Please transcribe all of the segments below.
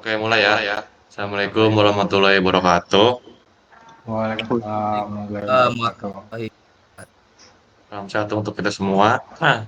Oke, mulai ya. Assalamualaikum warahmatullahi wabarakatuh. Waalaikumsalam warahmatullahi wabarakatuh. Warahmatullahi Salam sehat untuk kita semua. Nah,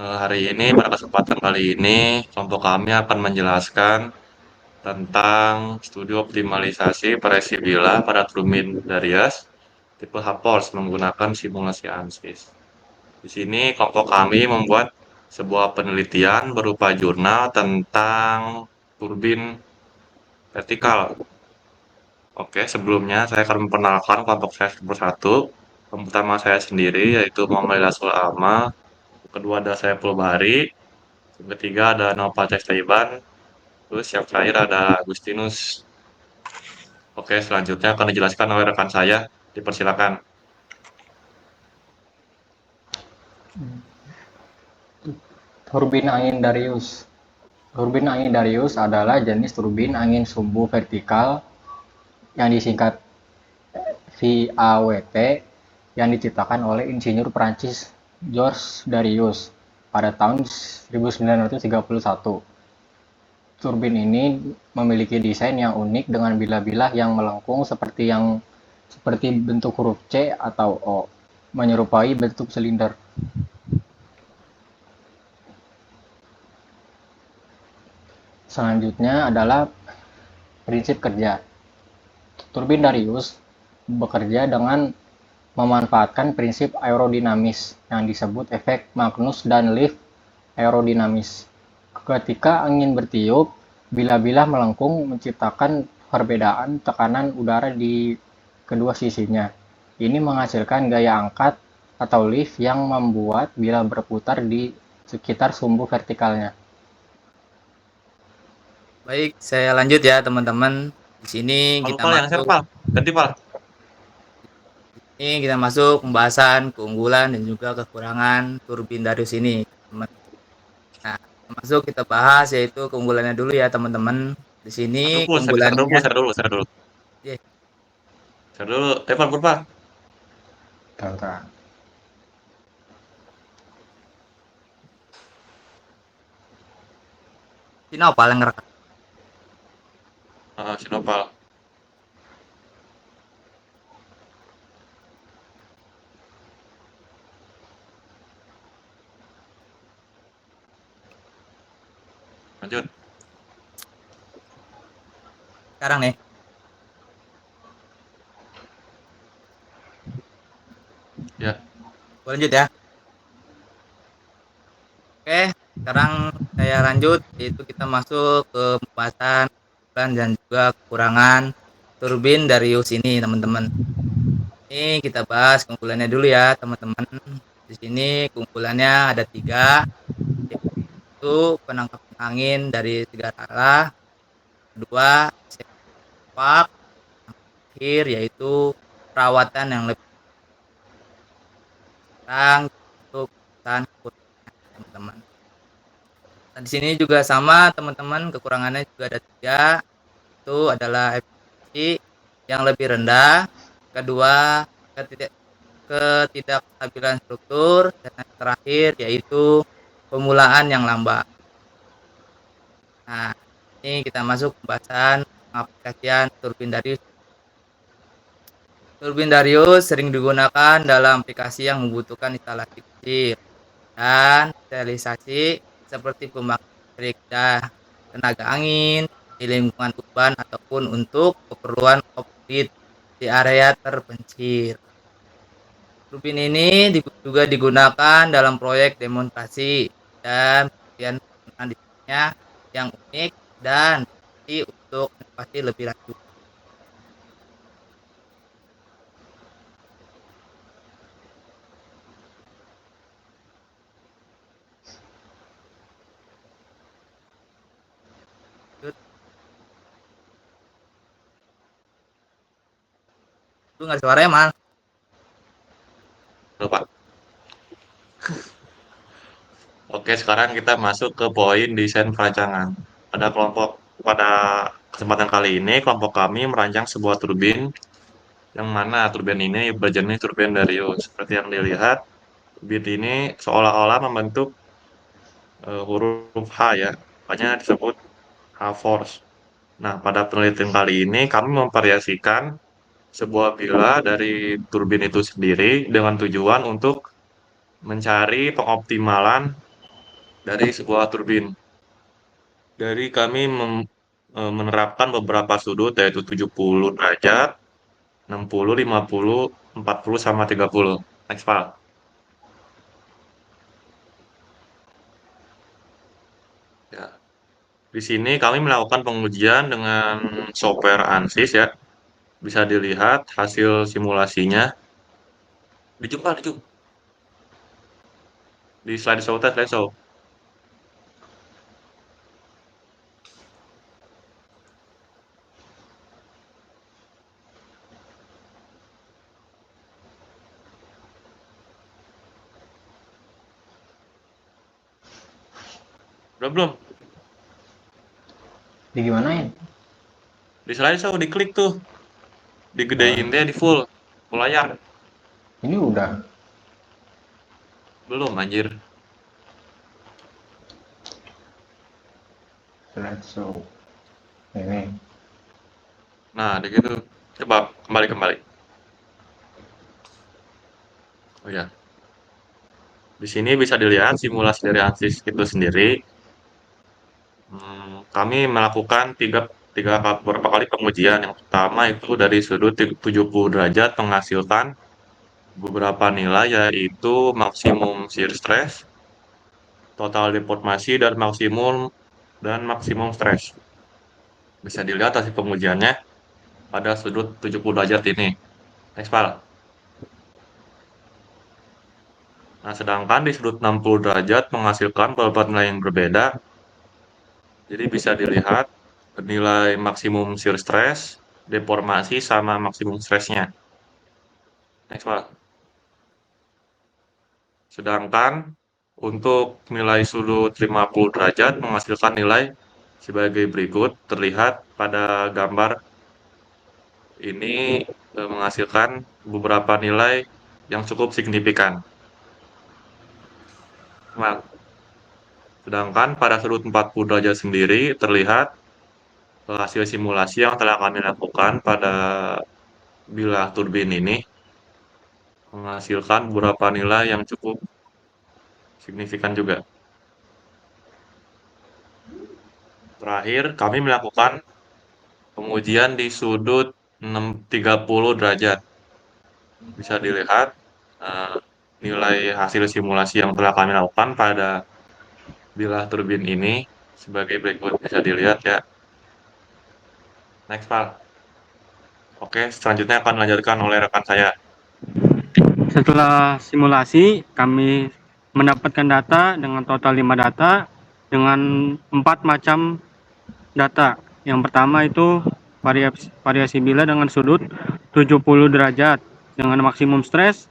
hari ini pada kesempatan kali ini kelompok kami akan menjelaskan tentang studi optimalisasi presi bila pada turbin Darius tipe HPORS menggunakan simulasi ANSYS. Di sini kelompok kami membuat sebuah penelitian berupa jurnal tentang turbin vertikal. Oke, sebelumnya saya akan memperkenalkan kelompok saya persatu. Yang pertama saya sendiri, yaitu Muhammad Rasul Alma. Yang kedua ada saya Bahari. Yang ketiga ada Nova Taiban. Terus yang terakhir ada Agustinus. Oke, selanjutnya akan dijelaskan oleh rekan saya. Dipersilakan. Turbin angin Darius. Turbin angin Darius adalah jenis turbin angin sumbu vertikal yang disingkat VAWT yang diciptakan oleh insinyur Prancis Georges Darius pada tahun 1931. Turbin ini memiliki desain yang unik dengan bilah-bilah yang melengkung seperti bentuk huruf C atau O, menyerupai bentuk silinder. Selanjutnya adalah prinsip kerja. Turbin Darius bekerja dengan memanfaatkan prinsip aerodinamis yang disebut efek Magnus dan lift aerodinamis. Ketika angin bertiup, bilah-bilah melengkung menciptakan perbedaan tekanan udara di kedua sisinya. Ini menghasilkan gaya angkat atau lift yang membuat bilah berputar di sekitar sumbu vertikalnya. Baik, saya lanjut ya teman-teman. Di sini Kalau kita Pal yang share masuk Pal. Ganti Pal. ini kita masuk pembahasan keunggulan dan juga kekurangan turbin Darius ini, teman. Nah, masuk kita bahas yaitu keunggulannya dulu ya teman-teman. Di sini Share dulu, share dulu, keunggulannya, share dulu, share dulu. ya, Share dulu. Pal, Pal. Tentang sini apa yang ngerekam? Sinopal. Lanjut. Sekarang nih. Ya. Gua lanjut ya. Oke, sekarang saya lanjut yaitu kita masuk ke pembahasan keunggulan dan juga kekurangan turbin Darius ini, teman-teman. Ini kita bahas keunggulannya dulu ya teman-teman. Di sini keunggulannya ada 3, yaitu penangkapan angin dari 3 arah, kedua sepak, akhir yaitu perawatan yang lebih kurang untuk perusahaan teman-teman. Nah, di sini juga sama teman-teman, kekurangannya juga ada 3, itu adalah efisiensi yang lebih rendah, kedua ketidakstabilan struktur, dan yang terakhir yaitu pemulaan yang lambat. Nah, ini kita masuk pembahasan pengaplikasian turbin Darius. Turbin Darius sering digunakan dalam aplikasi yang membutuhkan instalasi kecil dan sterilisasi seperti pembangkit listrik dan tenaga angin di lingkungan urban ataupun untuk keperluan off-grid di area terpencil. Turbin ini juga digunakan dalam proyek demonstrasi dan penelitian penggunaan desainnya yang unik dan untuk inovasi lebih lanjut. Lu nggak ada suaranya, Mal? Lupa. Oke, sekarang kita masuk ke poin desain perancangan. Pada kesempatan kali ini, kelompok kami merancang sebuah turbin yang mana turbin ini berjenis turbin Darius. Seperti yang dilihat, turbin ini seolah-olah membentuk huruf H ya, makanya disebut H-force. Nah, pada penelitian kali ini kami memvariasikan sebuah bila dari turbin itu sendiri dengan tujuan untuk mencari pengoptimalan dari sebuah turbin. Dari kami menerapkan beberapa sudut yaitu 70 derajat, 60, 50, 40, sama 30. Next, Pak. Ya. Di sini kami melakukan pengujian dengan software ANSYS ya. Bisa dilihat hasil simulasinya. Dijumpa, di slideshow, slideshow. Belum. Digimanain? Di slideshow, diklik tuh. Digedein Nah, deh, di full. Full layar. ini udah. Belum, anjir. Slideshow. Ini. Nah, di gitu. Coba kembali. Oh ya. Di sini bisa dilihat simulasi dari ANSYS itu sendiri. Kami melakukan beberapa kali pengujian. Yang pertama itu dari sudut 70 derajat menghasilkan beberapa nilai yaitu maksimum shear stress, total deformasi, dan maksimum stress. Bisa dilihat hasil pengujiannya pada sudut 70 derajat ini. Next, Pak. Nah, sedangkan di sudut 60 derajat menghasilkan beberapa nilai yang berbeda. Jadi bisa dilihat nilai maksimum shear stress, deformasi, sama maksimum stressnya. Next, Pak. Sedangkan untuk nilai sudut 50 derajat menghasilkan nilai sebagai berikut, terlihat pada gambar ini, menghasilkan beberapa nilai yang cukup signifikan. Nah, sedangkan pada sudut 40 derajat sendiri terlihat hasil simulasi yang telah kami lakukan pada bilah turbin ini menghasilkan beberapa nilai yang cukup signifikan juga. Terakhir, kami melakukan pengujian di sudut 30 derajat. Bisa dilihat eh, nilai hasil simulasi yang telah kami lakukan pada bilah turbin ini sebagai berikut. Bisa dilihat ya. Next, Pak. Oke, selanjutnya akan dilanjutkan oleh rekan saya. Setelah simulasi, kami mendapatkan data dengan total 5 data dengan 4 macam data. Yang pertama itu variasi bila dengan sudut 70 derajat dengan maksimum stres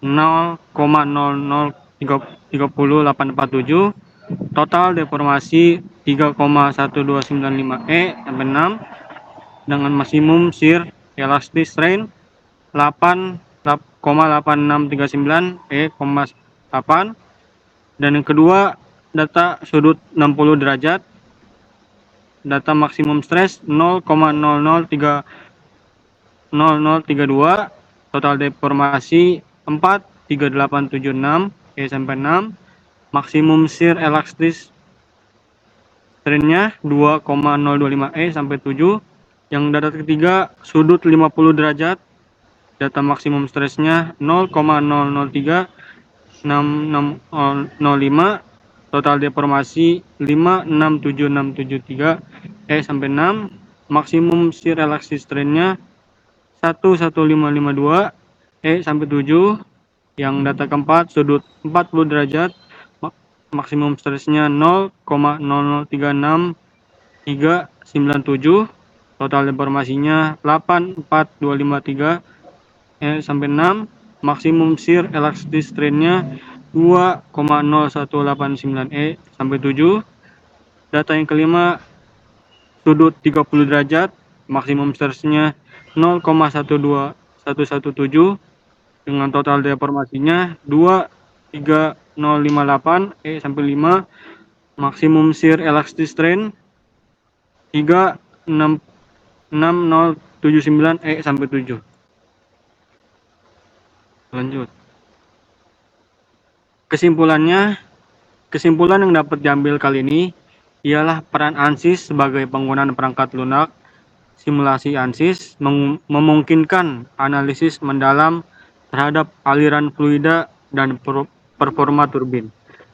0,0030847, total deformasi 3,1295 sampai 6 dengan maksimum shear elastic strain 8,8639 8. Dan yang kedua, data sudut 60 derajat, data maksimum stres 0,0032, total deformasi 4,3876 sampai 6, maksimum shear elastic strain-nya 2,025 sampai 7. Yang data ketiga, sudut 50 derajat, data maksimum stresnya 0,0036605, total deformasi 5,67673 sampai 6, maksimum shear elastic strain-nya 1,1552 sampai 7. Yang data keempat, sudut 40 derajat, maksimum stresnya 0,0036397, total deformasinya 8,4253 sampai 6, maksimum shear elastic strain-nya 2,0189 sampai 7. Data yang kelima, sudut 30 derajat, maksimum stress-nya 0,12117 dengan total deformasinya 2,3058 sampai 5, maksimum shear elastic strain 3,0 6079E sampai 7. Lanjut. Kesimpulan yang dapat diambil kali ini ialah peran ANSYS sebagai penggunaan perangkat lunak. Simulasi ANSYS memungkinkan analisis mendalam terhadap aliran fluida dan performa turbin.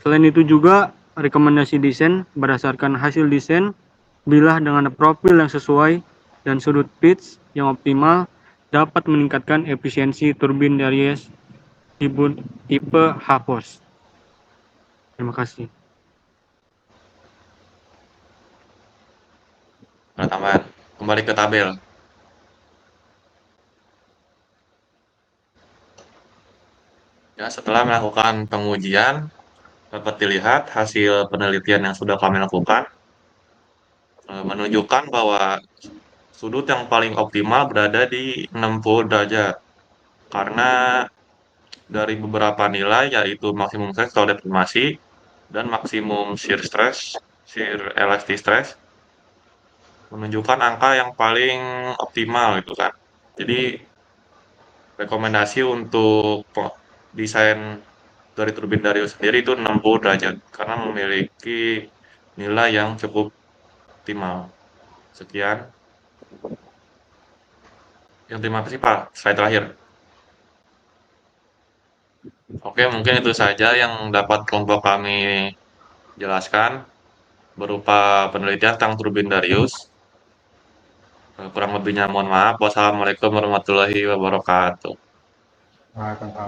Selain itu juga rekomendasi desain berdasarkan hasil desain bilah dengan profil yang sesuai dan sudut pitch yang optimal dapat meningkatkan efisiensi turbin Darius tipe HFOS. Terima kasih. Ada tambahan. Kembali ke tabel. Ya, setelah melakukan pengujian, dapat dilihat hasil penelitian yang sudah kami lakukan menunjukkan bahwa sudut yang paling optimal berada di 60 derajat. Karena dari beberapa nilai yaitu maksimum stress atau deformasi dan maksimum shear elastic stress menunjukkan angka yang paling optimal gitu kan. Jadi rekomendasi untuk desain dari turbin Darius sendiri itu 60 derajat karena memiliki nilai yang cukup optimal. Sekian. Yang terima kasih Pak. Slide terakhir. Oke, mungkin itu saja yang dapat kelompok kami jelaskan berupa penelitian tentang turbin Darius. Kurang lebihnya mohon maaf. Wassalamualaikum warahmatullahi wabarakatuh. Waalaikumsalam.